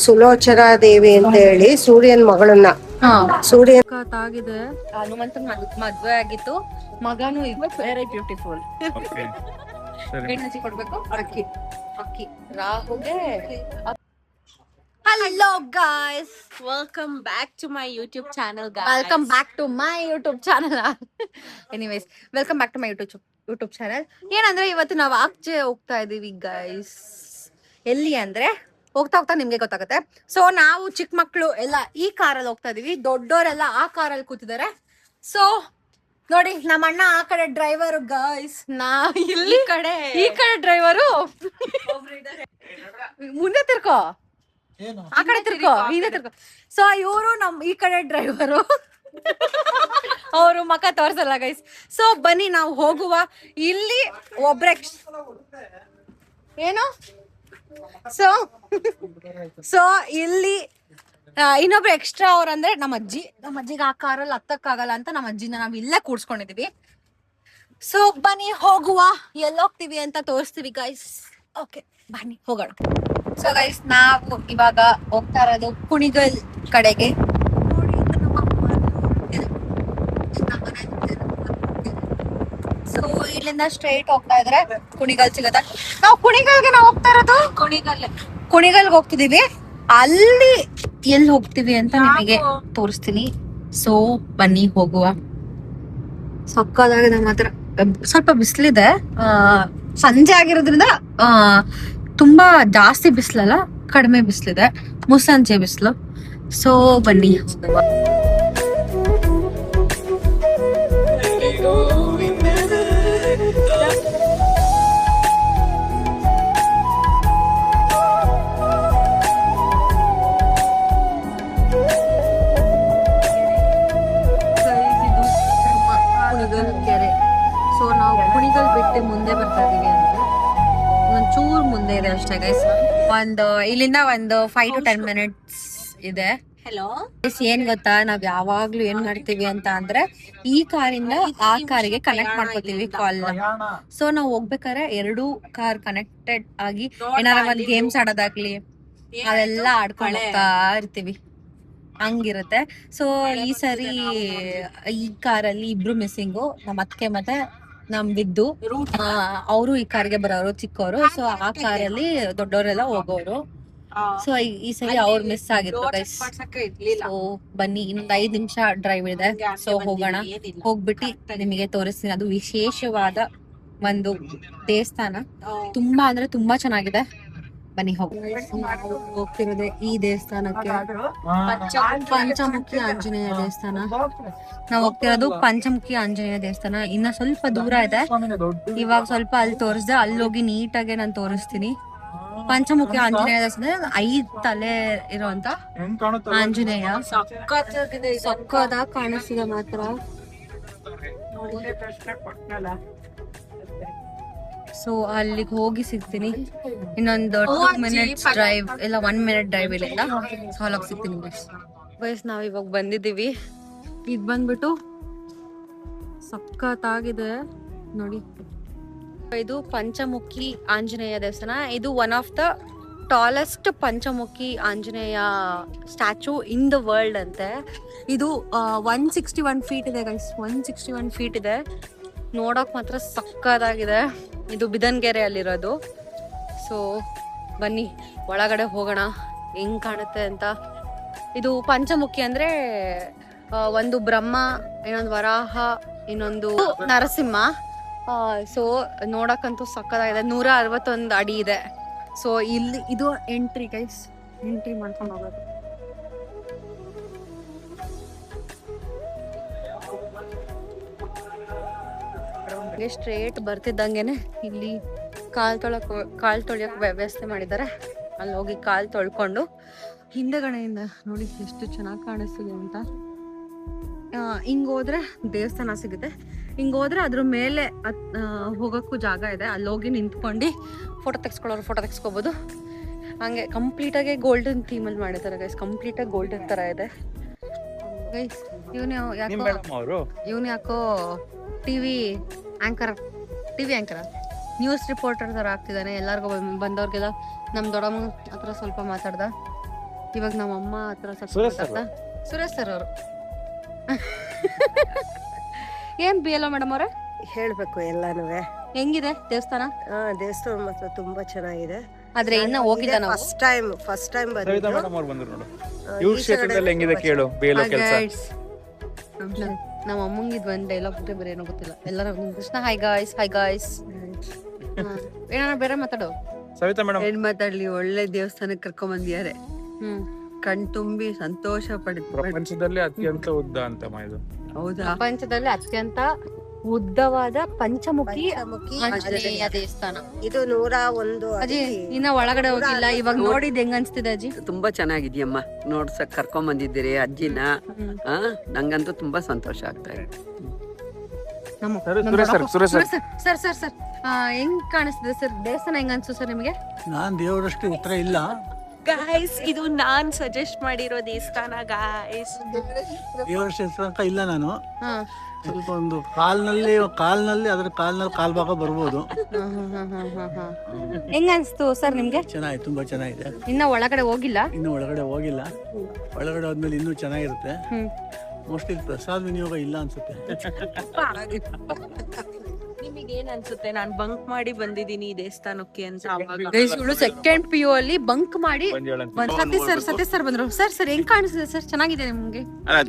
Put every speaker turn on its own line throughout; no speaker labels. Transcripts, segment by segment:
ಸುಲೋಚನಾ ದೇವಿ ಅಂತ ಹೇಳಿ ಸೂರ್ಯನ್ ಮಗಳನ್ನ ಸೂರ್ಯ
ಆಗಿದೆ. ಹನುಮಂತನ್ ಮದ್ವೆ ಆಗಿತ್ತು, ಮಗನು ವೆರಿ ಬ್ಯೂಟಿಫುಲ್. ಕೊಡ್ಬೇಕು ಅಕ್ಕಿ ಅಕ್ಕಿ ರಾಹುಗೆ.
Hello guys, welcome back to my YouTube channel guys.
Welcome back to my YouTube channel. Anyways, welcome back to my YouTube channel. ಏನಂದ್ರೆ ಇವತ್ತು ನಾವು ಆಚೆ ಹೋಗ್ತಾ ಇದೀವಿ ಗೈಸ್. ಎಲ್ಲಿ ಅಂದ್ರೆ ಹೋಗ್ತಾ ಹೋಗ್ತಾ ನಿಮ್ಗೆ ಗೊತ್ತಾಗುತ್ತೆ. ಸೊ ನಾವು ಚಿಕ್ಕ ಮಕ್ಳು ಎಲ್ಲ ಈ ಕಾರಲ್ಲಿ ಹೋಗ್ತಾ ಇದೀವಿ, ದೊಡ್ಡೋರೆಲ್ಲ ಆ ಕಾರಲ್ಲಿ ಕೂತಿದ್ದಾರೆ. ಸೊ ನೋಡಿ ನಮ್ಮ ಅಣ್ಣ ಆ ಕಡೆ ಡ್ರೈವರ್ ಗೈಸ್, ನಾ ಇಲ್ಲಿ ಈ ಕಡೆ ಡ್ರೈವರು. ಮುಂದೆ ತಿರ್ಕೋ, ಆ ಕಡೆ ತಿರ್ಕೋ, ಹಿಂದೆ ತಿರ್ಕೋ. ಸೊ ಇವರು ನಮ್ ಈ ಕಡೆ ಡ್ರೈವರು, ಅವರು ಮಕ ತೋರ್ಸಲ್ಲ ಗೈಸ್. ಸೊ ಬನ್ನಿ ನಾವು ಹೋಗುವ. ಇಲ್ಲಿ ಒಬ್ರೆ ಏನು ಸೊ ಇಲ್ಲಿ ಇನ್ನೊಬ್ರು ಎಕ್ಸ್ಟ್ರಾ ಅವ್ರ ಅಂದ್ರೆ ನಮ್ಮ ಅಜ್ಜಿಗೆ ಆ ಕಾರಲ್ಲಿ ಹತ್ತಕ್ಕಾಗಲ್ಲ ಅಂತ ನಮ್ಮ ಅಜ್ಜಿನ ನಾವ್ ಇಲ್ಲೇ ಕೂಡ್ಸ್ಕೊಂಡಿದೀವಿ. ಸೊ ಬನ್ನಿ ಹೋಗುವ, ಎಲ್ಲೋಗ್ತೀವಿ ಅಂತ ತೋರಿಸ್ತೀವಿ ಗೈಸ್. ಓಕೆ ಬನ್ನಿ ಹೋಗೋಣ. ಸೊ ಗೈಸ್ ನಾವು ಇವಾಗ ಹೋಗ್ತಾ ಇರೋದು ಕುಣಿಗಲ್ ಕಡೆಗೆ. ಸೊ ಇಲ್ಲಿಂದ ಸ್ಟ್ರೈಟ್ ಹೋಗ್ತಾ ಇದ್ರೆ ಕುಣಿಗಲ್ ಸಿಗತ್ತೆ. ನಾವು ಕುಣಿಗಲ್ಗೆ ನಾವು ಹೋಗ್ತಾ ಇರೋದು ಕುಣಿಗಲ್ಗೆ ಹೋಗ್ತಿದೀವಿ. ಅಲ್ಲಿ ಎಲ್ಲಿ ಹೋಗ್ತೀವಿ ಅಂತ ನಿಮಗೆ ತೋರಿಸ್ತೀನಿ. ಸೊ ಬನ್ನಿ ಹೋಗುವ. ಸಕ್ಕದಾಗ ನಮ್ಮ ಹತ್ರ ಸ್ವಲ್ಪ ಬಿಸಿಲಿದೆ, ಸಂಜೆ ಆಗಿರೋದ್ರಿಂದ ತುಂಬಾ ಜಾಸ್ತಿ ಬಿಸಿಲಲ್ಲ, ಕಡಿಮೆ ಬಿಸಿಲಿದೆ, ಮುಸ್ಸಂಜೆ ಬಿಸಿಲು. ಸೊ ಬನ್ನಿ ಹೋಗುವ. ಕೆರೆ. ಸೊ ನಾವು ಕುಣಿಗಲ್ ಬಿಟ್ಟು ಮುಂದೆ ಬರ್ತಾ ಇದೀವಿ ಅಂದ್ರೆ ಒಂಚೂರ್ ಮುಂದೆ ಇದೆ ಅಷ್ಟೇ ಗೈಸ್. ಇಲ್ಲಿಂದ ಒಂದು 5 to 10 minutes ಇದೆ.
Hello.
ಏನ್ ಗೊತ್ತಾ, ನಾವ್ ಯಾವಾಗ್ಲೂ ಏನ್ ಮಾಡ್ತೀವಿ ಅಂತ ಅಂದ್ರೆ ಈ ಕಾರಿಂದ ಆ ಕಾರಿಗೆ ಕನೆಕ್ಟ್ ಮಾಡ್ಕೋತೀವಿ ಕಾಲ್. ಸೊ ನಾವ್ ಹೋಗ್ಬೇಕಾದ್ರೆ 2 ಕಾರ್ ಕನೆಕ್ಟೆಡ್ ಆಗಿ ಏನಾರ ಒಂದ್ ಗೇಮ್ಸ್ ಆಡೋದಾಗ್ಲಿ ಅದೆಲ್ಲ ಆಡ್ಕೊಂಡು ಹೋಗ್ತಾ ಇರ್ತೀವಿ, ಹಂಗಿರುತ್ತೆ. ಸೊ ಈ ಸರಿ ಈ ಕಾರಲ್ಲಿ ಇಬ್ರು ಮಿಸ್ಸಿಂಗು, ನಮ್ಮ ಅತ್ತಿಗೆ ಮತ್ತೆ ನಮ್ ವಿದ್ದು. ಅವರು ಈ ಕಾರ್ಗೆ ಬರೋರು ಚಿಕ್ಕವರು. ಸೊ ಆ ಕಾರಲ್ಲಿ ದೊಡ್ಡವರೆಲ್ಲ ಹೋಗೋರು. ಸೊ ಈ ಸರಿ ಅವ್ರು ಮಿಸ್ ಆಗಿತ್ತು ಗೈಸ್. ಸೊ ಬನ್ನಿ, ಇನ್ನೊಂದ್ 5 ನಿಮಿಷ ಡ್ರೈವ್ ಇದೆ. ಸೊ ಹೋಗೋಣ, ಹೋಗ್ಬಿಟ್ಟು ನಿಮಗೆ ತೋರಿಸ್ತೀನಿ. ಅದು ವಿಶೇಷವಾದ ಒಂದು ದೇವಸ್ಥಾನ, ತುಂಬಾ ಅಂದ್ರೆ ತುಂಬಾ ಚೆನ್ನಾಗಿದೆ. ಬನ್ನಿ ಹೋಗ್ತಿರೋದೆ ಈ ದೇವಸ್ಥಾನಕ್ಕೆ, ಪಂಚಮುಖಿ ಆಂಜನೇಯ ದೇವಸ್ಥಾನ. ನಾವು ಹೋಗ್ತಿರೋದು ಪಂಚಮುಖಿ ಆಂಜನೇಯ ದೇವಸ್ಥಾನ. ಇನ್ನ ಸ್ವಲ್ಪ ದೂರ ಇದೆ, ಇವಾಗ ಸ್ವಲ್ಪ ಅಲ್ಲಿ ತೋರಿಸ್ದೆ, ಅಲ್ಲಿ ಹೋಗಿ ನೀಟಾಗಿ ನಾನು ತೋರಿಸ್ತೀನಿ. ಪಂಚಮುಖಿ ಆಂಜನೇಯ ದೇವಸ್ಥಾನ 5 ತಲೆ ಇರುವಂತ ಆಂಜನೇಯ, ಸಕ್ಕದಾಗಿ ಕಾಣಿಸ್ತಿದೆ ಮಾತ್ರ. ಸೊ ಅಲ್ಲಿಗೆ ಹೋಗಿ ಸಿಗ್ತೀನಿ. ಇನ್ನೊಂದು 2 minutes ಡ್ರೈವ್ ಇಲ್ಲ 1 minute ಡ್ರೈವ್ ಇಲ್ಲಿಂದ. ಸೊ ಅಲ್ಲಿಗೆ ಸಿಗ್ತೀನಿ ಗೈಸ್. ನಾವ್ ಇವಾಗ ಬಂದಿದ್ದೀವಿ. ಇದು ಬಂದ್ಬಿಟ್ಟು ಸಕ್ಕತ್ತಾಗಿದೆ ನೋಡಿ. ಇದು ಪಂಚಮುಖಿ ಆಂಜನೇಯ ದೇವಸ್ಥಾನ. ಇದು one of the tallest Panchamukhi Anjaneya statue in the world ಅಂತೆ. ಇದು 161 feet ಇದೆ ಗೈಸ್, 161 feet ಇದೆ. ನೋಡಕ್ ಮಾತ್ರ ಸಕ್ಕದಾಗಿದೆ. ಇದು ಬಿದನ್ಗೆರೆಯಲ್ಲಿರೋದು. ಸೊ ಬನ್ನಿ ಒಳಗಡೆ ಹೋಗೋಣ, ಹೆಂಗ್ ಕಾಣುತ್ತೆ ಅಂತ. ಇದು ಪಂಚಮುಖಿ ಅಂದ್ರೆ ಒಂದು ಬ್ರಹ್ಮ, ಇನ್ನೊಂದು ವರಾಹ, ಇನ್ನೊಂದು ನರಸಿಂಹ. ಸೊ ನೋಡಕ್ಕಂತೂ ಸಕ್ಕದಾಗಿದೆ. 161 ಅಡಿ ಇದೆ. ಸೊ ಇಲ್ಲಿ ಇದು ಎಂಟ್ರಿ ಗೈಸ್, ಎಂಟ್ರಿ ಮಾಡ್ಕೊಂಡು ಹೋಗೋದು. ಸ್ಟ್ರೇಟ್ ಬರ್ತಿದ್ದಂಗೆನೆ ಇಲ್ಲಿ ಕಾಲ್ ತೊಳಿಯಕ್ ವ್ಯವಸ್ಥೆ ಮಾಡಿದ್ದಾರೆ. ಅಲ್ಲಿ ಹೋಗಿ ಕಾಲ್ ತೊಳ್ಕೊಂಡು ಹಿಂದೆಗಡೆಯಿಂದ ನೋಡಿ ಎಷ್ಟು ಚೆನ್ನಾಗಿ ಕಾಣಿಸ್ತಿದೆ ಅಂತ. ಹಿಂಗ್ ಹೋದ್ರೆ ದೇವಸ್ಥಾನ ಸಿಗುತ್ತೆ, ಹಿಂಗ್ ಹೋದ್ರೆ ಅದ್ರ ಮೇಲೆ ಹೋಗಕ್ಕೂ ಜಾಗ ಇದೆ. ಅಲ್ಲಿ ಹೋಗಿ ನಿಂತ್ಕೊಂಡು ಫೋಟೋ ತೆಗ್ಸ್ಕೊಳ್ಳೋರು ಫೋಟೋ ತೆಗ್ಸ್ಕೋಬಹುದು. ಹಂಗೆ ಕಂಪ್ಲೀಟ್ ಆಗಿ ಗೋಲ್ಡನ್ ಥೀಮ್ ಅಲ್ಲಿ ಮಾಡಿದ್ದಾರೆ ಗೈಸ್. ಕಂಪ್ಲೀಟ್ ಆಗಿ ಗೋಲ್ಡನ್ ತರ ಇದೆ ಗೈಸ್. ಇವನು ಯಾಕೋ ಟಿವಿ ಆಂಕರ್ ನ್ಯೂಸ್ ರಿಪೋರ್ಟರ್ ತರ ಆಗ್ತಿದ್ದಾನೆ. ಎಲ್ಲಾರ್ಗು ಬಂದವ್ರಿಗೆಲ್ಲ ನಮ್ ದೊಡ್ಡಮ್ಮ ಹತ್ರ ಸ್ವಲ್ಪ ಮಾತಾಡ್ದ. ಇವಾಗ ನಮ್ಮ ಅಮ್ಮ ಹತ್ರ ಸ್ವಲ್ಪ ಸುರೇಶ್ ಸರ್ ಅವರು. ಏನ್ ಬಿ ಎಲ್ ಮೇಡಮ್ ಅವ್ರೆ
ಹೇಳ್ಬೇಕು ಎಲ್ಲಾನು.
ಹೆಂಗಿದೆ ದೇವಸ್ಥಾನ?
ದೇವಸ್ಥಾನ ಮಾತ್ರ ತುಂಬಾ ಚೆನ್ನಾಗಿದೆ.
ಆದ್ರೆ ಇನ್ನ ಹೋಗಿಲ್ಲ ನಾವು.
ಫಸ್ಟ್ ಟೈಮ್
ಸವಿತಾ ಮೇಡಮ್ ಅವ್ರು ಬಂದ್ರು ನೋಡು. ಇವ್ರ ಕ್ಷೇತ್ರದಲ್ಲಿ ಹೆಂಗಿದೆ ಕೇಳು ಬೇಲೋ ಕೆಲಸ.
ನಮ್ಮ ಅಮ್ಮಂಗೆ ಇದು ಒಂದು ಡೈಲಾಗ್ ಬಿಟ್ಟರೆ ಬೇರೆ ಏನೋ ಗೊತ್ತಿಲ್ಲ. ಎಲ್ಲರೂ Krishna hi guys hi guys ಏನಾರ ಬೇರೆ ಮಾತಾಡೋ.
ಸವಿತಾ ಮೇಡಮ್
ಏನ್ ಮಾತಾಡ್ಲಿ, ಒಳ್ಳೆ ದೇವಸ್ಥಾನಕ್ಕೆ ಕರ್ಕೊಂಡ್ ಬಂದಿದ್ದಾರೆ. ಕಣ್ ತುಂಬಿ ಸಂತೋಷ ಪಡಿದ್ರು.
ಪ್ರಪಂಚದಲ್ಲಿ ಅತ್ಯಂತ ಉದ್ದ ಅಂತ ಇದು.
ಹೌದಾ?
ಪ್ರಪಂಚದಲ್ಲಿ ಅತ್ಯಂತ ಉದ್ದವಾದ ಪಂಚಮುಖಿ ಆಂಜನೇಯ ದೇವಸ್ಥಾನ
ಇದು 101
ಅಜ್ಜಿ. ಇನ್ನ ಒಳಗಡೆ ಹೋಗಿಲ್ಲ. ಇವಾಗ ನೋಡಿದ್ ಹೆಂಗ್ ಅನ್ಸ್ತಿದೆ ಅಜ್ಜಿ?
ತುಂಬಾ ಚೆನ್ನಾಗಿದ್ಯಮ್ಮ, ನೋಡ್ಸಕ್ ಕರ್ಕೊಂಡ್ ಬಂದಿದ್ದೀರಿ ಅಜ್ಜಿನ. ನಂಗಂತೂ ತುಂಬಾ ಸಂತೋಷ ಆಗ್ತಾ ಇದೆ.
ಸರ್ ಸರ್ ಸರ್ ಹೆಂಗ್ ಕಾಣಿಸ್ತಿದೆ ಸರ್ ದೇವಸ್ಥಾನ? ಹೆಂಗ್ ಅನ್ಸು ಸರ್ ನಿಮ್ಗೆ?
ನಾನ್ ದೇವರಷ್ಟು ಉತ್ತರ ಇಲ್ಲ
ಗಾಯ್ಸ್, ಇದು ನಾನ್ ಸಜೆಸ್ಟ್ ಮಾಡಿರೋ ದೇವಸ್ಥಾನ ಗಾಯ್ಸ್.
ದೇವರಷ್ಟು ಹೆಸರು ಇಲ್ಲ ನಾನು. ಸ್ವಲ್ಪ ಒಂದು ಕಾಲ್ನಲ್ಲಿ ಅದ್ರ ಕಾಲ್ನಲ್ಲಿ ಕಾಲ್ಭಾಗ ಬರ್ಬೋದು.
ಹೆಂಗ್ ಅನ್ಸ್ತು ಸರ್ ನಿಮ್ಗೆ?
ಚೆನ್ನಾಗಿದೆ, ತುಂಬಾ ಚೆನ್ನಾಗಿದೆ.
ಇನ್ನ ಒಳಗಡೆ ಹೋಗಿಲ್ಲ.
ಇನ್ನು ಒಳಗಡೆ ಹೋಗಿಲ್ಲ. ಒಳಗಡೆ ಹೋದ್ಮೇಲೆ ಇನ್ನೂ ಚೆನ್ನಾಗಿರುತ್ತೆ. ಮೋಸ್ಟ್ಲಿ ಪ್ರಸಾದ ವಿನಿಯೋಗ ಇಲ್ಲ ಅನ್ಸುತ್ತೆ.
ನಿಮಗೆ ಏನ್ ಅನ್ಸುತ್ತೆ? ನಾನ್ ಬಂಕ್ ಮಾಡಿ ಬಂದಿದ್ದೀನಿ ಈ ದೇವಸ್ಥಾನಕ್ಕೆ ಅಂತ.
ಇವಳು ಸೆಕೆಂಡ್ PU ಅಲ್ಲಿ ಬಂಕ್ ಮಾಡಿ ಸತೀಶ್ ಸರ್ ಬಂದ್ರು. ಸರ್ ಹೆಂಗ್ ಕಾಣಿಸ್ತಿದೆ ಸರ್? ಚೆನ್ನಾಗಿದೆ ನಿಮ್ಗೆ?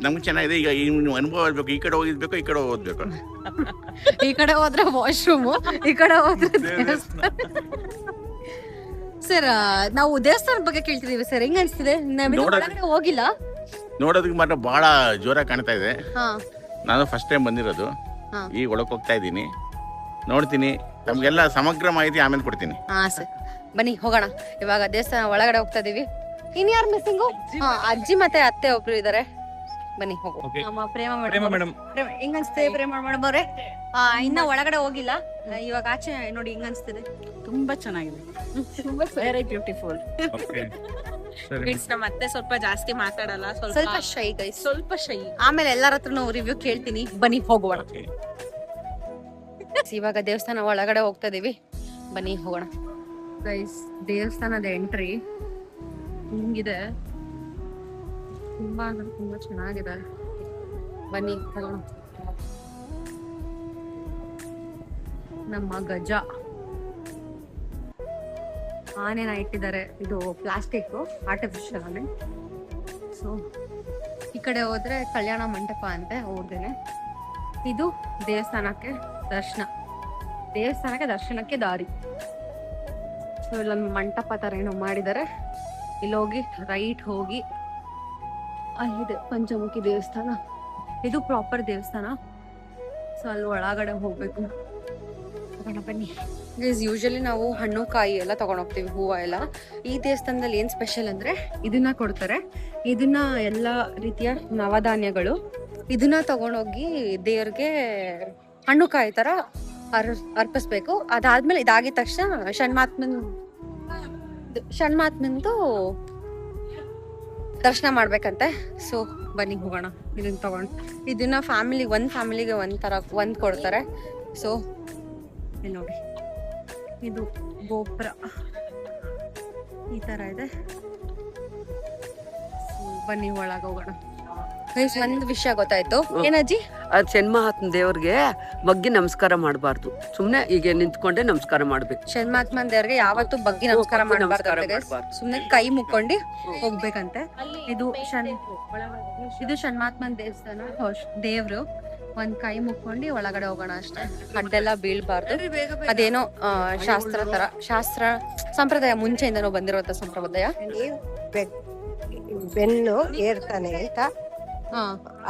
ನಮ್ಗೆ ಚೆನ್ನಾಗಿದೆ. ಈಗ ನೀವು ಅನುಭವ ಇರ್ಬೇಕು. ಈ ಕಡೆ ಹೋಗಿದ್ಬೇಕು, ಈ ಕಡೆ ಓದ್ಬೇಕು.
ಈ ಕಡೆ ಹೋದ್ರೆ ವಾಶ್ರೂಮ್, ಈ ಕಡೆ ಹೋದ್ರೆ ಸರ್ ನಾವು ದೇವಸ್ಥಾನದ ಬಗ್ಗೆ ಕೇಳ್ತಿದೀವಿ ಸರ್. ಹೆಂಗ್ ಅನ್ಸ್ತಿದೆ? ಒಳಗಡೆ ಹೋಗಿಲ್ಲ.
ನೋಡೋದಕ್ಕೆ ಮಾತ್ರ ಬಹಳ ಜೋರಾಗಿ ಕಾಣ್ತಾ ಇದೆ. ನಾನು ಫಸ್ಟ್ ಟೈಮ್ ಬಂದಿರೋದು. ಈಗ ಒಳಗೆ ಹೋಗ್ತಾ ಇದ್ದೀನಿ, ನೋಡ್ತೀನಿ. ನಮ್ಗೆಲ್ಲ ಸಮಗ್ರ ಮಾಹಿತಿ ಆಮೇಲೆ ಕೊಡ್ತೀನಿ.
ಸರ್ ಬನ್ನಿ ಹೋಗೋಣ. ಇವಾಗ ದೇವಸ್ಥಾನ ಒಳಗಡೆ ಹೋಗ್ತಾ ಇದೀವಿ. ಇನ್ಯಾರು ಮಿಸ್ಸಿಂಗು? ಅಜ್ಜಿ ಮತ್ತೆ ಅತ್ತೆ ಒಬ್ರು ಇದಾರೆ. ಬನ್ನಿ ಹೋಗು. ನಮ್ಮ ಪ್ರೇಮ ಮೇಡಮ್ ಹೆಂಗ್ ಅನ್ಸ್ತದೆ? ಪ್ರೇಮ ಮೇಡಮ್ ಅವ್ರೆ ಇನ್ನ ಒಳಗಡೆ ಹೋಗಿಲ್ಲ. ಇವಾಗ ಆಚೆ ನೋಡಿ ಹೆಂಗ್ ಅನ್ಸ್ತಿದೆ?
ತುಂಬಾ ಚೆನ್ನಾಗಿದೆ, ವೆರಿ ಬ್ಯೂಟಿಫುಲ್.
ನಮ್ಮ ಅತ್ತೆ ಸ್ವಲ್ಪ ಜಾಸ್ತಿ ಮಾತಾಡಲ್ಲ,
ಸ್ವಲ್ಪ ಶೈ ಗೈಸ್,
ಸ್ವಲ್ಪ ಶೈ.
ಆಮೇಲೆ ಎಲ್ಲರ ಹತ್ರನೂ ರಿವ್ಯೂ ಕೇಳ್ತೀನಿ. ಬನ್ನಿ ಹೋಗೋಣ. ಇವಾಗ ದೇವಸ್ಥಾನ ಒಳಗಡೆ ಹೋಗ್ತಾ ಇದೀವಿ. ಬನ್ನಿ ಹೋಗೋಣ ಗೈಸ್. ದೇವಸ್ಥಾನದ ಎಂಟ್ರಿ ಹಿಂಗಿದೆ. ತುಂಬಾ ಅಂದ್ರೆ ತುಂಬಾ ಚೆನ್ನಾಗಿದೆ. ಬನ್ನಿ ಹೋಗೋಣ. ನಮ್ಮ ಗಜ ಆನೆನ ಇಟ್ಟಿದ್ದಾರೆ. ಇದು ಪ್ಲಾಸ್ಟಿಕ್, ಆರ್ಟಿಫಿಷಿಯಲ್ ಆನೆ. ಸೊ ಈ ಕಡೆ ಹೋದ್ರೆ ಕಲ್ಯಾಣ ಮಂಟಪ ಅಂತೆ ಹೋಗ್ದೇನೆ. ಇದು ದೇವಸ್ಥಾನಕ್ಕೆ ದರ್ಶನಕ್ಕೆ ದಾರಿ. ಸೊ ಇಲ್ಲೊಂದು ಮಂಟಪ ತರ ಏನೋ ಮಾಡಿದ್ದಾರೆ. ಇಲ್ಲಿ ಹೋಗಿ ರೈಟ್ ಹೋಗಿ ಅಲ್ಲಿದೆ ಪಂಚಮುಖಿ ದೇವಸ್ಥಾನ. ಇದು ಪ್ರಾಪರ್ ದೇವಸ್ಥಾನ. ಸೊ ಅಲ್ಲಿ ಒಳಗಡೆ ಹೋಗ್ಬೇಕು. ಬನ್ನಿ. ಯೂಶಲಿ ನಾವು ಹಣ್ಣು ಕಾಯಿ ಎಲ್ಲ ತಗೊಂಡೋಗ್ತೀವಿ, ಹೂವು ಎಲ್ಲ. ಈ ದೇವಸ್ಥಾನದಲ್ಲಿ ಏನ್ ಸ್ಪೆಷಲ್ ಅಂದ್ರೆ ಇದನ್ನ ಕೊಡ್ತಾರೆ. ಇದನ್ನ ಎಲ್ಲಾ ರೀತಿಯ ನವಧಾನ್ಯಗಳು ಇದನ್ನ ತಗೊಂಡೋಗಿ ದೇವ್ರಿಗೆ ಹಣ್ಣು ಕಾಯಿ ತರ ಅರ್ಪಿಸ್ಬೇಕು. ಅದಾದ್ಮೇಲೆ ಇದಾಗಿದ ತಕ್ಷಣ ಷಣ್ಮಾತ್ಮಂದು ದರ್ಶನ ಮಾಡ್ಬೇಕಂತೆ. ಸೊ ಬನ್ನಿ ಹೋಗೋಣ. ಇದನ್ನ ತಗೊಂಡು ಇದನ್ನ ಫ್ಯಾಮಿಲಿಗೆ ಒಂದ್ ಕೊಡ್ತಾರೆ. ಸೊ ಇಲ್ಲಿ ನೋಡಿ, ಇದು ಗೋಪುರ ಈ ತರ ಇದೆ. ಬನ್ನಿ ಒಳಗ ಹೋಗೋಣ. ಒಂದ್ ವಿಷಯ ಗೊತ್ತಾಯ್ತು. ಏನಜ್ಜಿ?
ಅದ್ ಷಣ್ಮಹಾತ್ಮ ದೇವ್ರಿಗೆ ಬಗ್ಗೆ ನಮಸ್ಕಾರ ಮಾಡಬಾರ್ದು. ಸುಮ್ನೆ ಈಗ ನಿಂತ್ಕೊಂಡೆ ನಮಸ್ಕಾರ ಮಾಡ್ಬೇಕು.
ಷಣ್ಮಾತ್ಮನ್ ದೇವ್ರಿಗೆ ಯಾವತ್ತೂ ಬಗ್ಗೆ ನಮಸ್ಕಾರ ಮಾಡಬಾರ್ದು. ಸುಮ್ನೆ ಕೈ ಮುಕ್ಕೊಂಡಿ ಹೋಗ್ಬೇಕಂತೆ. ಇದು ಷಣ್ಮಾತ್ಮನ್ ದೇವಸ್ಥಾನ. ದೇವ್ರು ಒಂದ್ ಕೈ ಮುಕ್ಕೊಂಡಿ ಒಳಗಡೆ ಹೋಗೋಣ ಅಷ್ಟೇ. ಅಡ್ಡೆಲ್ಲ ಬೀಳ್ಬಾರ್ದು. ಅದೇನೋ ಶಾಸ್ತ್ರ ಸಂಪ್ರದಾಯ, ಮುಂಚೆಯಿಂದನೂ ಬಂದಿರುವಂತ ಸಂಪ್ರದಾಯ.
ಬೆನ್ನು ಏರ್ತಾನೆ ಅಂತ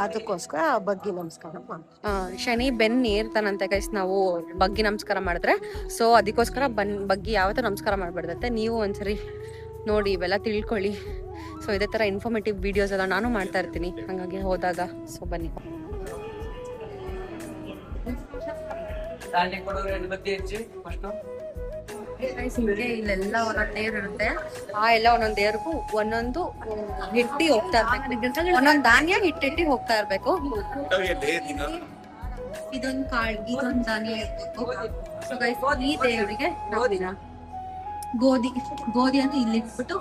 ಅದಕ್ಕೋಸ್ಕರ ಬಗ್ಗಿ ನಮಸ್ಕಾರ ಮಾಡಿ.
ಶನಿ ಬೆನ್ನು ಏರ್ತಾನಂತೆ ಗೈಸ್ ನಾವು ಬಗ್ಗಿ ನಮಸ್ಕಾರ ಮಾಡಿದ್ರೆ. ಸೊ ಅದಕ್ಕೋಸ್ಕರ ಬಗ್ಗಿ ಯಾವತ್ತೂ ನಮಸ್ಕಾರ ಮಾಡ್ಬಾರ್ದಂತೆ. ನೀವು ಒಂದ್ಸರಿ ನೋಡಿ ಇವೆಲ್ಲ ತಿಳ್ಕೊಳ್ಳಿ. ಸೊ ಇದೇ ತರ ಇನ್ಫಾರ್ಮೇಟಿವ್ ವಿಡಿಯೋಸ್ ಎಲ್ಲ ನಾನು ಮಾಡ್ತಾ ಇರ್ತೀನಿ ಹಂಗಾಗಿ ಹೋದಾಗ. ಸೊ ಬನ್ನಿ. ಇಲ್ಲೆಲ್ಲ ಒಂದೊಂದ್ ದೇವ್ರು ಇರುತ್ತೆ. ಎಲ್ಲ ಒಂದೊಂದ್ ದೇವ್ರಿಗೂ ಒಂದೊಂದು ಹಿಟ್ಟಿ ಹೋಗ್ತಾ ಇರ್ಬೇಕು. ಒಂದೊಂದ್ ಧಾನ್ಯ ಹಿಟ್ಟಿಟ್ಟಿ ಹೋಗ್ತಾ ಇರ್ಬೇಕು. ಇದೊಂದು ಕಾಳು, ಇದೊಂದು ಧಾನ್ಯ ಇರ್ಬೇಕು. So guys, ಈ ದೇವರಿಗೆ ಗೋಧಿ ಅಂತ ಇಲ್ಲಿ ಇಟ್ಬಿಟ್ಟು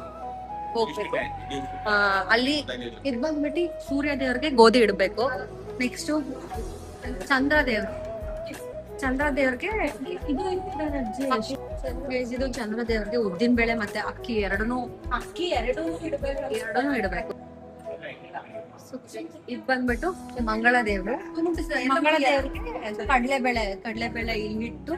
ಹೋಗ್ಬೇಕು. ಅಲ್ಲಿ ಇದ್ ಬಂದ್ಬಿಟ್ಟು ಸೂರ್ಯ ದೇವ್ರಿಗೆ ಗೋಧಿ ಇಡ್ಬೇಕು. ನೆಕ್ಸ್ಟ್ ಚಂದ್ರ ದೇವ್ರಿಗೆ ಇದು ಚಂದ್ರ ದೇವ್ರಿಗೆ ಉದ್ದಿನ ಬೇಳೆ ಮತ್ತೆ ಅಕ್ಕಿ ಎರಡನ್ನೂ ಇಡಬೇಕು. ಇದ್ ಬಂದ್ಬಿಟ್ಟು ಮಂಗಳ ದೇವ್ರು ಕಡಲೆಬೇಳೆ ಇಲ್ಲಿ ಇಟ್ಟು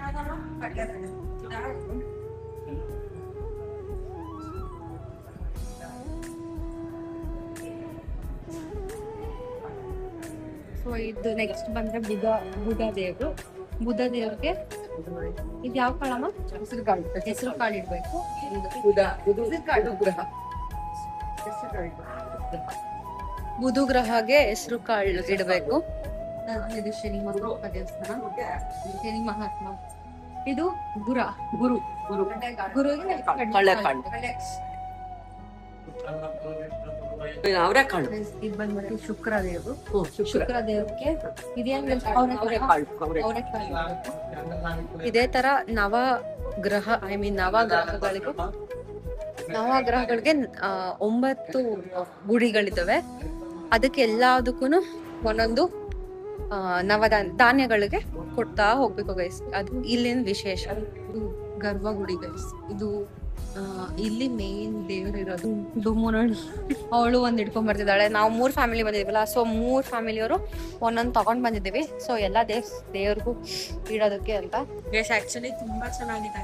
ಸೊ ಇದು ನೆಕ್ಸ್ಟ್ ಬಂದ್ರೆ ಬುಧ ದೇವ್ರಿಗೆ ಇದು ಯಾವ ಕಾಳಮ್ಮ? ಹೆಸರು ಕಾಳು ಇಡ್ಬೇಕು. ಬುಧ ಗ್ರಹಗೆ ಹೆಸರು ಕಾಳು ಇಡಬೇಕು. ಇದು ಶನಿ ಮಹಾತ್ಮ ದೇವಸ್ಥಾನ, ಶನಿ ಮಹಾತ್ಮ. ಇದು ಗುರುಗೆ
ಕಡಲೆಕಾಳು. ಅವರೆಕಾಳು.
ಇದು ಬಂದ್ಬಿಟ್ಟು ಶುಕ್ರ ದೇವ್ರಿಗೆ ಇದೇನ್ ಇದೇ ತರ ನವಗ್ರಹಗಳಿಗೆ 9 ಗುಡಿಗಳಿದ್ದಾವೆ. ಅದಕ್ಕೆ ಎಲ್ಲದಕ್ಕೂ ಒಂದೊಂದು ಧಾನ್ಯಗಳಿಗೆ ಕೊಡ್ತಾ ಹೋಗ್ಬೇಕು ಗೈಸ್. ಅದು ಇಲ್ಲಿನ ವಿಶೇಷ. ಇದು ಗರ್ಭಗುಡಿ ಗೈಸ್. ಇದು ಇಲ್ಲಿ ಮೇನ್ ದೇವ್ರು ಇರೋದು. ಡುಮ್ಮುನಳ್ಳಿ ಅವಳು ಒಂದ್ ಇಟ್ಕೊಂಡ್ ಬರ್ತಿದ್ದಾಳೆ. ನಾವು 3 ಫ್ಯಾಮಿಲಿ ಬಂದಿದ್ದೀವಲ್ಲ, ಸೊ 3 ಫ್ಯಾಮಿಲಿಯವರು ಒಂದೊಂದು ತಗೊಂಡ್ ಬಂದಿದ್ದೀವಿ. ಸೊ ಎಲ್ಲಾ ದೇವ್ರಿಗೂ ಇಡೋದಕ್ಕೆ ಅಂತ.
ಆಕ್ಚುಲಿ ತುಂಬಾ ಚೆನ್ನಾಗಿದೆ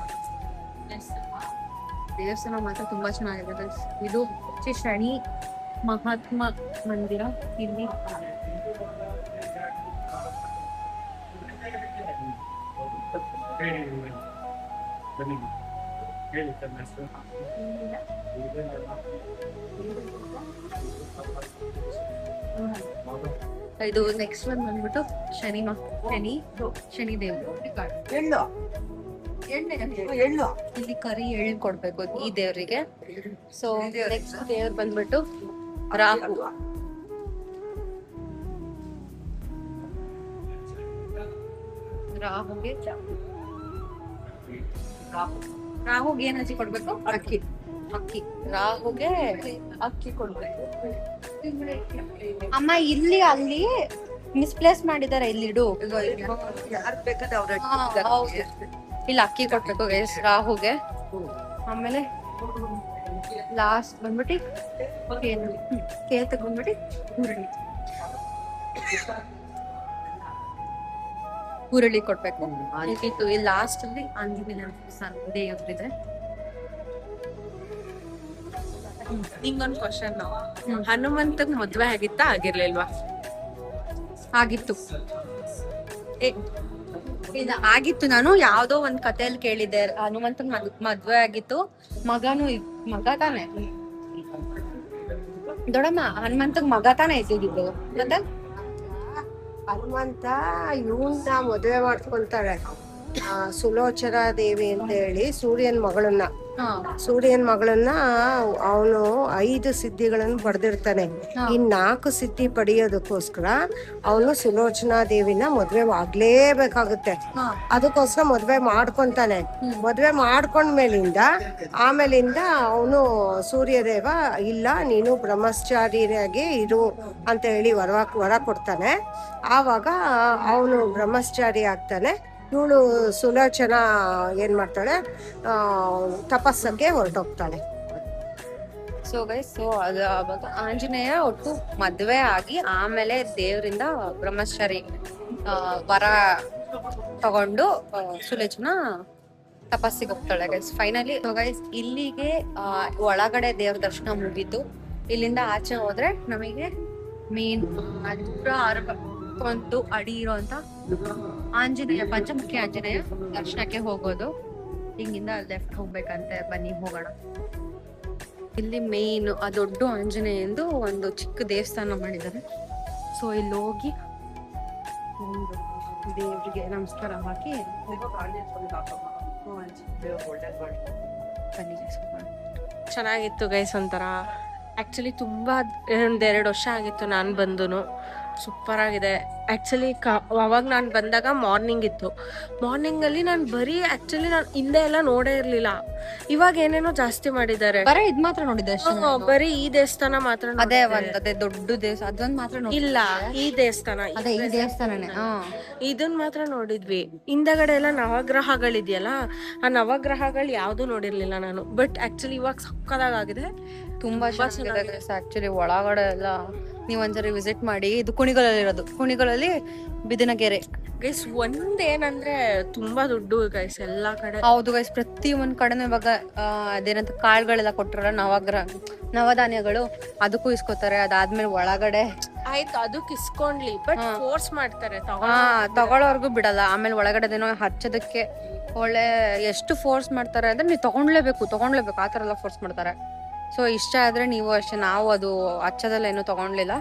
ದೇವಸ್ಥಾನ ಮಾತ್ರ ತುಂಬಾ ಚೆನ್ನಾಗಿದೆ. ಇದು ಶ್ರೀ ಶನಿ ಮಹಾತ್ಮ ಮಂದಿರ. ಇಲ್ಲಿ ಇದು ನೆಕ್ಸ್ಟ್ ಒಂದ್ ಬಂದ್ಬಿಟ್ಟು ಶನಿ ದೇವ್ರು. ಇಲ್ಲಿ ಕರಿ ಎಳ್ಳು ಕೊಡ್ಬೇಕು ಈ ದೇವ್ರಿಗೆ. ಸೊ ನೆಕ್ಸ್ಟ್ ದೇವ್ರು ಬಂದ್ಬಿಟ್ಟು ರಾಹುಗೆ ಏನ್ ಹಚ್ಚಿ ಕೊಡ್ಬೇಕು? ಅಕ್ಕಿ. ರಾಹುಗೆ ಅಕ್ಕಿ ಕೊಡ್ಬೇಕು. ಅಮ್ಮ ಇಲ್ಲಿ ಅಲ್ಲಿ ಮಿಸ್ಪ್ಲೇಸ್ ಮಾಡಿದಾರೆ, ಇಲ್ಲಿ ಇಡು. ಇಲ್ಲಿ ಅಕ್ಕಿ ಕೊಡ್ಬೇಕು ಗೈಸ್ ರಾಹುಗೆ. ಆಮೇಲೆ ಲಾಸ್ಟ್ ಬಂದ್ಬಿಟ್ಟು ಕೇತಕ್ ಬಂದ್ಬಿಟ್ಟು ಹುರುಳಿ ಕೊಡ್ಬೇಕು. ಇಲ್ಲಿ ಲಾಸ್ಟ್ ಅಲ್ಲಿ ಆಂಜನೇಯ ದೇವ್ರಿದೆ.
ನಿಂಗೊಂದ್ ಕ್ವಶನ್, ಹನುಮಂತಗ್ ಮದ್ವೆ ಆಗಿರ್ಲಿಲ್ವಾ?
ಆಗಿತ್ತು. ಆಗಿತ್ತು. ನಾನು ಯಾವ್ದೋ ಒಂದ್ ಕಥೆಯಲ್ಲಿ ಕೇಳಿದ್ದೆ, ಹನುಮಂತನ್ ಮದ್ವೆ ಆಗಿತ್ತು. ಮಗ ತಾನೆ ದೊಡ್ಡಮ್ಮ, ಹನುಮಂತಗ್ ಮಗ ತಾನೆ ಇದ್ದಿದ್ದು. ಮತ್ತೆ
ಹನುಮಂತ ಇವನ್ನ ಮದುವೆ ಮಾಡ್ಕೊಂತಾಳೆ, ಸುಲೋಚನಾ ದೇವಿ ಅಂತ ಹೇಳಿ ಸೂರ್ಯನ್ ಮಗಳನ್ನ ಅವನು 5 ಸಿದ್ಧಿಗಳನ್ನು ಪಡೆದಿರ್ತಾನೆ. ಈ 4 ಸಿದ್ಧಿ ಪಡೆಯೋದಕ್ಕೋಸ್ಕರ ಅವನು ಸುಲೋಚನಾ ದೇವಿನ ಮದ್ವೆ ಆಗ್ಲೇಬೇಕಾಗುತ್ತೆ. ಅದಕ್ಕೋಸ್ಕರ ಮದ್ವೆ ಮಾಡ್ಕೊಂತಾನೆ. ಮದ್ವೆ ಮಾಡ್ಕೊಂಡ್ಮೇಲಿಂದ ಅವನು ಸೂರ್ಯದೇವ ಇಲ್ಲ ನೀನು ಬ್ರಹ್ಮಚಾರಿಯಾಗಿ ಇರು ಅಂತ ಹೇಳಿ ವರ ಕೊಡ್ತಾನೆ. ಆವಾಗ ಅವನು ಬ್ರಹ್ಮಚಾರಿ ಆಗ್ತಾನೆ. ಇವಳು ಸುಲೋಚನಾ ಏನ್ ಮಾಡ್ತಾಳೆ, ತಪಸ್ಸಕ್ಕೆ ಹೊರಟೋಗ್ತಾಳೆ.
ಸೊ ಗೈಸ್, ಅದು ಅವಾಗ ಆಂಜನೇಯ ಒಟ್ಟು ಮದ್ವೆ ಆಗಿ ಆಮೇಲೆ ದೇವರಿಂದ ಬ್ರಹ್ಮಚಾರಿ ವರ ತಗೊಂಡು ಸುಲೋಚನಾ ತಪಸ್ಸಿಗೆ ಹೋಗ್ತಾಳೆ ಗೈಸ್. ಫೈನಲಿ ಗೈಸ್ ಇಲ್ಲಿಗೆ ಒಳಗಡೆ ದೇವ್ರ ದರ್ಶನ ಮುಗೀತು. ಇಲ್ಲಿಂದ ಆಚೆ ಹೋದ್ರೆ ನಮಗೆ ಮೇನ್ 1 ಅಡಿ ಇರೋಂತ ಆಂಜನೇಯ, ಪಂಚಮುಖಿ ಆಂಜನೇಯ ದರ್ಶನಕ್ಕೆ ಹೋಗೋದು. ಹಿಂಗಿಂದ ಲೆಫ್ಟ್ ಹೋಗ್ಬೇಕಂತೆ, ಬನ್ನಿ ಹೋಗೋಣ. ಇಲ್ಲಿ ಮೇನ್ ಆ ದೊಡ್ಡ ಆಂಜನೇಯಂದು ಒಂದು ಚಿಕ್ಕ ದೇವಸ್ಥಾನ ಮಾಡಿದ್ದಾರೆ. ಸೊ ಇಲ್ಲಿ ಹೋಗಿ ದೇವರಿಗೆ ನಮಸ್ಕಾರ ಹಾಕಿ
ಚೆನ್ನಾಗಿತ್ತು ಗೈಸ್. ಒಂಥರ ಆಕ್ಚುಲಿ ತುಂಬಾ 1-2 ವರ್ಷ ಆಗಿತ್ತು ನಾನು ಬಂದನು. ಸೂಪರ್ ಆಗಿದೆ ಆಕ್ಚುಲಿ. ಅವಾಗ ನಾನು ಬಂದಾಗ ಮಾರ್ನಿಂಗ್ ಇತ್ತು. ಮಾರ್ನಿಂಗ್ ಅಲ್ಲಿ ನಾನು ಬರೀ ಆಕ್ಚುಲಿ ನಾನು ಹಿಂದೆ ಎಲ್ಲ ನೋಡೇ ಇರ್ಲಿಲ್ಲ. ಇವಾಗ ಏನೇನೋ ಜಾಸ್ತಿ ಮಾಡಿದ್ದಾರೆ.
ಬರೀ ಇದ್ ಮಾತ್ರ ನೋಡಿದ್ದೆ ಅಷ್ಟೇ ನಾನು.
ಬರೀ ಈ ದೇವಸ್ಥಾನ ಮಾತ್ರ
ಅದೇ
ನೋಡಿದ್ದೆ.
ಅದೇ ದೊಡ್ಡ ದೇವಸ್ಥಾನ ಅದೊಂದ್ ಮಾತ್ರ
ಇಲ್ಲ, ಈ ದೇವಸ್ಥಾನ
ಅದೇ ಈ ದೇವಸ್ಥಾನನೇ.
ಇದನ್ ಮಾತ್ರ ನೋಡಿದ್ವಿ. ಹಿಂದಗಡೆ ಎಲ್ಲ ನವಗ್ರಹಗಳಿದೆಯಲ್ಲ, ಆ ನವಗ್ರಹಗಳು ಯಾವ್ದು ನೋಡಿರ್ಲಿಲ್ಲ ನಾನು. ಬಟ್ ಆಕ್ಚುಲಿ ಇವಾಗ ಸಕ್ಕದಾಗಿದೆ.
ತುಂಬಾ ಚೆನ್ನಾಗಿದೆ ಆಕ್ಚುಲಿ. ಒಳಗಡೆ ಎಲ್ಲ ನೀವ್ ಒಂದ್ಸರಿ ವಿಸಿಟ್ ಮಾಡಿ. ಇದು ಕುಣಿಗಲಲ್ಲಿ ಇರೋದು. ಕುಣಿಗಲಲ್ಲಿ ಬಿದಿನಗೆರೆ.
ಗೈಸ್ ಒಂದೇನಂದ್ರೆ ತುಂಬಾ ದುಡ್ಡು ಗೈಸ್ ಎಲ್ಲಾ ಕಡೆ.
ಹೌದು ಗೈಸ್, ಪ್ರತಿ ಒಂದ್ ಕಡೆನೂ ಇವಾಗ ಅದೇನಂತ ಕಾಳುಗಳೆಲ್ಲ ಕೊಟ್ಟಿರಲ್ಲ, ನವಧಾನ್ಯಗಳು, ಅದಕ್ಕೂ ಇಸ್ಕೊತಾರೆ. ಅದಾದ್ಮೇಲೆ ಒಳಗಡೆ
ಆಯ್ತು ಅದಕ್ಕೆ ಇಸ್ಕೊಂಡ್ಲಿ, ಬಟ್ ಫೋರ್ಸ್ ಮಾಡ್ತಾರೆ
ತಗೊಳ್ಳೋರ್ಗು ಬಿಡಲ್ಲ. ಆಮೇಲೆ ಒಳಗಡೆ ಅದೇನೋ ಹಚ್ಚೋದಕ್ಕೆ ಒಳ್ಳೆ ಎಷ್ಟು ಫೋರ್ಸ್ ಮಾಡ್ತಾರೆ ಅಂದ್ರೆ ನೀವು ತಗೊಂಡ್ಲೇಬೇಕು ಆ ತರ ಎಲ್ಲ ಫೋರ್ಸ್ ಮಾಡ್ತಾರೆ. ಸೊ ಇಷ್ಟ ಆದ್ರೆ ನೀವು ಅಷ್ಟೇ. ನಾವು ಅದು ಹಚ್ಚೋದೆಲ್ಲ ಏನೂ ತಗೊಂಡ್ಲಿಲ್ಲ,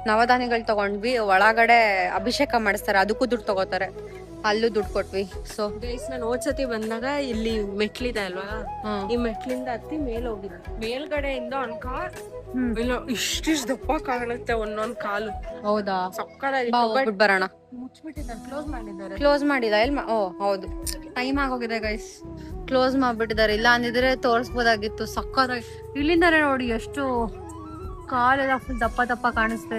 ನವಧಾನ್ಯಗಳು ತಗೊಂಡ್ವಿ. ಒಳಗಡೆ ಅಭಿಷೇಕ ಮಾಡಿಸ್ತಾರೆ, ಅದಕ್ಕೂ ದುಡ್ಡು ತಗೋತಾರೆ, ಅಲ್ಲೂ ದುಡ್ಡು ಕೊಟ್ವಿ. ಸೊ
ಗೈಸ್ ನಾನು ಹೋದ್ಸತಿ ಬಂದಾಗ ಇಲ್ಲಿ ಮೆಟ್ಲಿದೆ ಅಲ್ವಾ, ಈ ಮೆಟ್ಲಿಂದ ಹತ್ತಿ ಮೇಲೆ ಹೋಗಿದ್ದೆ. ಮೇಲ್ಗಡೆಯಿಂದ ಒಂದ್ ಕಾಲ್ ಇಲ್ಲ ಇಷ್ಟಿಷ್ಟು ದಪ್ಪ ಕಾಣುತ್ತೆ ಒಂದೊಂದ್ ಕಾಲು.
ಹೌದಾ?
ಸಕ್ಕದಾಗಿತ್ತು.
ಬರೋಣ.
ಮುಚ್ಚಿಬಿಟ್ಟಿದ್ದಾರೆ,
ಕ್ಲೋಸ್ ಮಾಡಿಲ್ಲ ಇಲ್ಲ. ಓ ಹೌದು, ಟೈಮ್ ಆಗೋಗಿದೆ ಗೈಸ್, ಕ್ಲೋಸ್ ಮಾಡ್ಬಿಟ್ಟಿದ್ದಾರೆ. ಇಲ್ಲ ಅಂದಿದ್ರೆ ತೋರಿಸ್ಬೋದಾಗಿತ್ತು. ಸಕ್ಕದಾಗಿ ಇಲ್ಲಿಂದಾನೆ ನೋಡಿ ಎಷ್ಟು ಕಾಲೆಲ್ಲ ಫುಲ್ ದಪ್ಪ ಕಾಣಿಸ್ತೆ.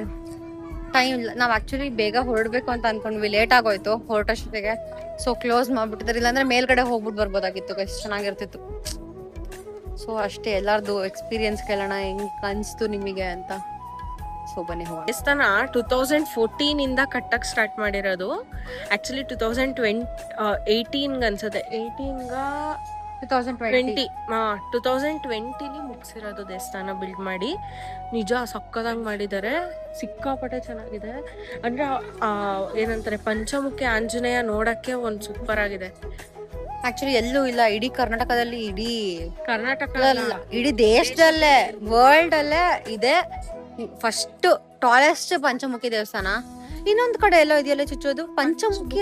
ಟೈಮ್ ಇಲ್ಲ. ನಾವ್ ಆಕ್ಚುಲಿ ಬೇಗ ಹೊರಡ್ಬೇಕು ಅಂತ ಅನ್ಕೊಂಡ್ವಿ, ಲೇಟ್ ಆಗೋಯ್ತು ಹೊರಟಷ್ಟೊತ್ತಿಗೆ. So close ಮಾಡ್ಬಿಟ್ಟಿದ್ದಾರೆ. ಇಲ್ಲಾಂದ್ರೆ ಮೇಲ್ಗಡೆ ಹೋಗ್ಬಿಟ್ಟು ಬರ್ಬೋದಾಗಿತ್ತು ಗೈಸ್, ಚೆನ್ನಾಗಿರ್ತಿತ್ತು. ಸೊ ಅಷ್ಟೇ, ಎಲ್ಲಾರ್ದು ಎಕ್ಸ್ಪೀರಿಯನ್ಸ್ ಕೇಳೋಣ ಹೆಂಗ್ ಅನ್ಸ್ತು ನಿಮಗೆ ಅಂತ. ಸೊ ಬನ್ನಿ ಹೋಗೋಣ.
ದೇವಸ್ಥಾನ 2014 ಇಂದ ಕಟ್ಟಕ್ ಸ್ಟಾರ್ಟ್ ಮಾಡಿರೋದು. ಆಕ್ಚುಲಿ 2018 ಅನ್ಸುತ್ತೆ, 2020 ಮುಗಿಸಿರೋದು ದೇವಸ್ಥಾನ ಬಿಲ್ಡ್ ಮಾಡಿ. ನಿಜ ಸಕ್ಕದಂಗ್ ಮಾಡಿದ್ದಾರೆ, ಸಿಕ್ಕಾಪಟ್ಟೆ ಚೆನ್ನಾಗಿದೆ. ಅಂದ್ರೆ ಏನಂತಾರೆ, ಪಂಚಮುಖಿ ಆಂಜನೇಯ ನೋಡಕ್ಕೆ ಒಂದ್ ಸೂಪರ್ ಆಗಿದೆ.
ಆಕ್ಚುಲಿ ಎಲ್ಲೂ ಇಲ್ಲ ಇಡೀ ಕರ್ನಾಟಕದಲ್ಲಿ,
ಕರ್ನಾಟಕ
ಇಡೀ ದೇಶದಲ್ಲೇ, ವರ್ಲ್ಡ್ ಅಲ್ಲೇ ಇದೆ ಫಸ್ಟ್ ಟಾಲೆಸ್ಟ್ ಪಂಚಮುಖಿ ದೇವಸ್ಥಾನ. ಇನ್ನೊಂದ್ ಕಡೆ ಎಲ್ಲೋ ಇದೆಯಲ್ಲ ಚುಚ್ಚೋದು ಪಂಚಮುಖಿ.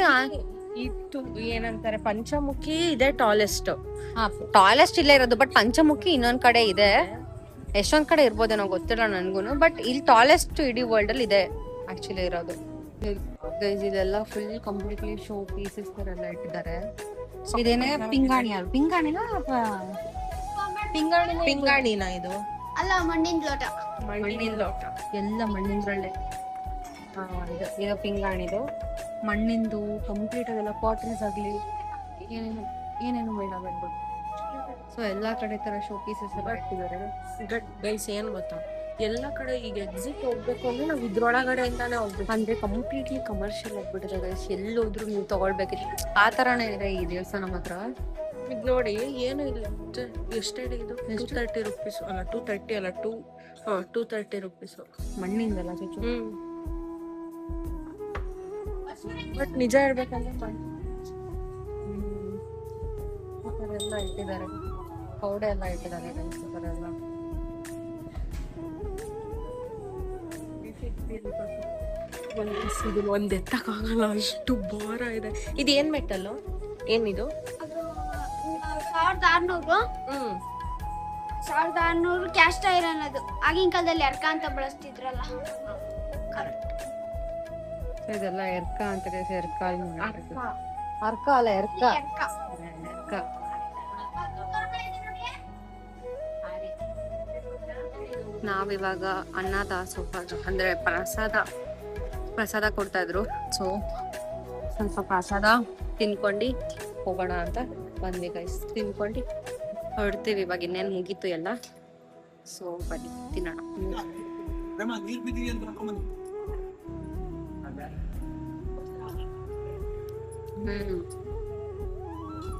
ಇತ್ತು ಏನಂತಾರೆ, ಪಂಚಮುಖಿ ಇದೆ ಟಾಲೆಸ್ಟ್.
ಟಾಲೆಸ್ಟ್ ಇಲ್ಲೇ ಇರೋದು, ಬಟ್ ಪಂಚಮುಖಿ ಇನ್ನೊಂದ್ ಕಡೆ ಇದೆ. ಎಷ್ಟೊಂದ್ ಕಡೆ ಇರ್ಬೋದೇನೋ ಗೊತ್ತಿಲ್ಲ ನನ್ಗೂನು, ಬಟ್ ಇಲ್ಲಿ ಟಾಲೆಸ್ಟ್ ಇಡೀ ವರ್ಲ್ಡ್ ಅಲ್ಲಿ ಇದೆ ಆಕ್ಚುಲಿ ಇರೋದು. ಇದೆಲ್ಲ ಫುಲ್ ಕಂಪ್ಲೀಟ್ಲಿ ಶೋ ಪೀಸಸ್ ತರ ಎಲ್ಲ ಇಟ್ಟಿದ್ದಾರೆ. ಇದೇನೇ ಪಿಂಗಾಣಿ ಪಿಂಗಾಣಿನ
ಪಿಂಗಾಣಿನ ಇದು?
ಅಲ್ಲ, ಮಣ್ಣಿನ ಲೋಟ.
ಮಣ್ಣಿನ ಲೋಟ
ಎಲ್ಲ ಮಣ್ಣಿಂದ್ರಲ್ಲೇ. ಇದು ಪಿಂಗಾಣಿದು ಮಣ್ಣಿಂದು ಕಂಪ್ಲೀಟ್ ಅದೆಲ್ಲ ಪಾಟ್ರೀಸ್ ಆಗ್ಲಿ ಏನೇನು ಬೇಡ ಬಂದ್ಬಿಟ್ಟು. ಸೊ ಎಲ್ಲಾ ಕಡೆ ತರ ಶೋ ಪೀಸಸ್ ಎಲ್ಲ ಇಟ್ಟಿದ್ದಾರೆ.
ಗೈಸ್ ಏನ್ ಗೊತ್ತಾ, ಎಲ್ಲಾ ಕಡೆ ಈಗ ಎಕ್ಸಿಟ್ ಹೋಗ್ಬೇಕು ಅಂದ್ರೆ ನಾವ್ ಇದ್ರೊಳಗಡೆಯಿಂದಾನೇ ಹೋಗ್ಬೇಕು.
ಅಂದ್ರೆ ಕಂಪ್ಲೀಟ್ಲಿ ಕಮರ್ಷಿಯಲ್ ಆಗ್ಬಿಟ್ಟಿದೆ ಗೈಸ್. ಎಲ್ಲೋದ್ರು ನೀವು ತಗೊಳ್ಬೇಕಿತ್ತು ಆ ತರಾನೇ ಇದೆ ಈ ದೇವಸ್ಥಾನ ಮಾತ್ರ.
ಇದು ನೋಡಿ ಏನು ಇಲ್ಲ, ಎಷ್ಟೇ ಇದು 230 rupees ಅಲ್ಲ, 230 ಅಲ್ಲ, 230 rupees
ಮಣ್ಣಿಂದಲ್ಲ ಚುಚ್ಚು.
ಬಟ್ ನಿಜ ಹೇಳ್ಬೇಕಂದ್ರೆ
ಎಲ್ಲ ಇಟ್ಟಿದ್ದಾರೆ, ಪೌಡೆ ಎಲ್ಲ ಇಟ್ಟಿದ್ದಾರೆ ಗೈಸ್. ಎಲ್ಲ
ಒಂದ್ ಎತ್ತಕ್ಕಾಗಲ್ಲ, ಅಷ್ಟು ಭಾರ ಇದೆ. ಇದು ಏನ್ ಮೆಟಲ್ಲು? ಏನಿದು?
1600 ಕ್ಯಾಸ್ಟ್ ಐರನ್. ಅದು ಆಗಿನ ಕಾಲದಲ್ಲಿ ಎರ್ಕ ಅಂತ ಬಳಸ್ತಿದ್ರಲ್ಲ.
ಇದೆಲ್ಲ ಎರ್ಕ ಅಂತ ಎರ್ಕ ಅರ್ಕ ಅಲ್ಲ, ಎರ್ಕ. ನಾವಿವಾಗ ಅನ್ನದಾಸೋಹ ಅಂದ್ರೆ ಪ್ರಸಾದ ಕೊಡ್ತಾ ಇದ್ರು. ಸೊ ಸ್ವಲ್ಪ ಪ್ರಸಾದ ತಿನ್ಕೊಂಡು ಹೋಗೋಣ ಅಂತ ಬಂದ್ವಿ ಗೈಸ್. ತಿನ್ಕೊಂಡು ಹೊರಡ್ತೀವಿ ಇವಾಗ, ಇನ್ನೇನು ಮುಗೀತು ಎಲ್ಲ. ಸೊ ಬನ್ನಿ ತಿನ್ನೋಣ.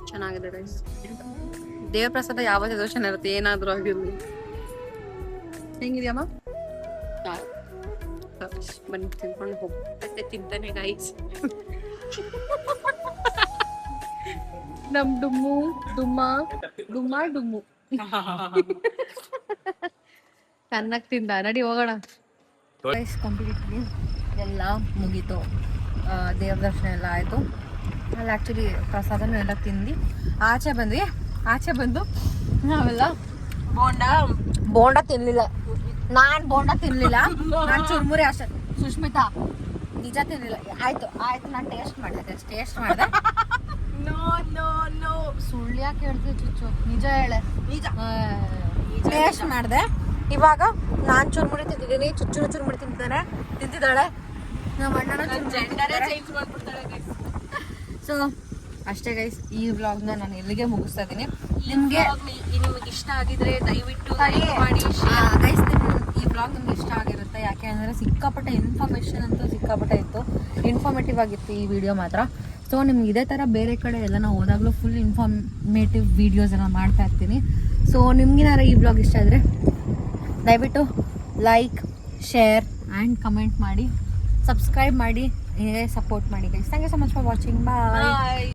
ಚೆನ್ನಾಗಿದೆ ಗೈಸ್. ದೇವ ಪ್ರಸಾದ ಯಾವತ್ತೂ ಚೆನ್ನಾಗಿರುತ್ತೆ, ಏನಾದ್ರೂ ಆಗಿರ್ಲಿ. ಹೆಂಗಿದ್ಯಮ್ಮ? ಬನ್ನಿ ತಿನ್ಕೊಂಡು ಹೋಗ್ತೈತೆ ತಿಂತಾನೆ ಗೈಸ್. ನಮ್ ಡುಮ್ಮು ಡುಮ್ಮು ಚೆನ್ನಾಗಿ ತಿಂದ. ನಡಿ ಹೋಗೋಣ ಗೈಸ್. ಕಂಪ್ಲೀಟ್ಲಿ ಎಲ್ಲ ಮುಗೀತು, ದೇವ್ರ ದರ್ಶನ ಎಲ್ಲ ಆಯ್ತು. ಅಲ್ಲಿ ಆಕ್ಚುಲಿ ಪ್ರಸಾದನೂ ಎಲ್ಲ ತಿಂದು ಆಚೆ ಬಂದು ನಾವೆಲ್ಲ ಬೋಂಡ ತಿನ್ಲಿಲ್ಲ. ನಾನ್ ಚುರ್ಮುರಿ ಅಷ್ಟೇ. ಸುಷ್ಮಿತಾ ನಿಜ ತಿನ್ನಿಲ್ಲ. ಆಯ್ತು ನಾನು ಟೇಸ್ಟ್ ಮಾಡಿದೆ ಸುಳ್ಳು ಯಾಕೆ ಹೇಳ್ತೀವಿ ಚುಚ್ಚು, ನಿಜ ಹೇಳೆ. ಟೇಸ್ಟ್ ಮಾಡಿದೆ. ಇವಾಗ ನಾನು ಚುರುಮುರಿ ತಿಂತಿದ್ದೀನಿ, ಚುಚ್ಚು ಚುರುಮುರಿ ತಿಂತಿದ್ದಾಳೆ, ನಮ್ಮ ಅಣ್ಣನ ಸೊ ಅಷ್ಟೇ ಗೈಸ್. ಈ ವ್ಲಾಗ್ನ ನಾನು ಎಲ್ಲಿಗೆ ಮುಗಿಸ್ತಾ ಇದ್ದೀನಿ. ನಿಮಗೆ
ಇಷ್ಟ ಆಗಿದ್ರೆ ದಯವಿಟ್ಟು
ಗೈಸ್ ಈ ವ್ಲಾಗ್ ನಿಮ್ಗೆ ಇಷ್ಟ ಆಗಿರುತ್ತೆ. ಯಾಕೆ ಅಂದರೆ ಸಿಕ್ಕಾಪಟ್ಟೆ ಇನ್ಫಾರ್ಮೇಷನ್ ಅಂತೂ ಸಿಕ್ಕಾಪಟ್ಟೆ ಇತ್ತು, ಇನ್ಫಾರ್ಮೇಟಿವ್ ಆಗಿತ್ತು ಈ ವಿಡಿಯೋ ಮಾತ್ರ. ಸೊ ನಿಮ್ಗೆ ಇದೇ ಥರ ಬೇರೆ ಕಡೆ ಎಲ್ಲ ನಾವು ಹೋದಾಗಲೂ ಫುಲ್ ಇನ್ಫಾರ್ಮೇಟಿವ್ ವೀಡಿಯೋಸ್ ಎಲ್ಲ ಮಾಡ್ತಾ ಇರ್ತೀನಿ. ಸೊ ನಿಮ್ಗೇನಾರ ಈ ವ್ಲಾಗ್ ಇಷ್ಟ ಆದರೆ ದಯವಿಟ್ಟು ಲೈಕ್, ಶೇರ್ ಆ್ಯಂಡ್ ಕಮೆಂಟ್ ಮಾಡಿ, ಸಬ್ಸ್ಕ್ರೈಬ್ ಮಾಡಿ, ಸಪೋರ್ಟ್ ಮಾಡಿ guys. Thank you so much for watching. Bye.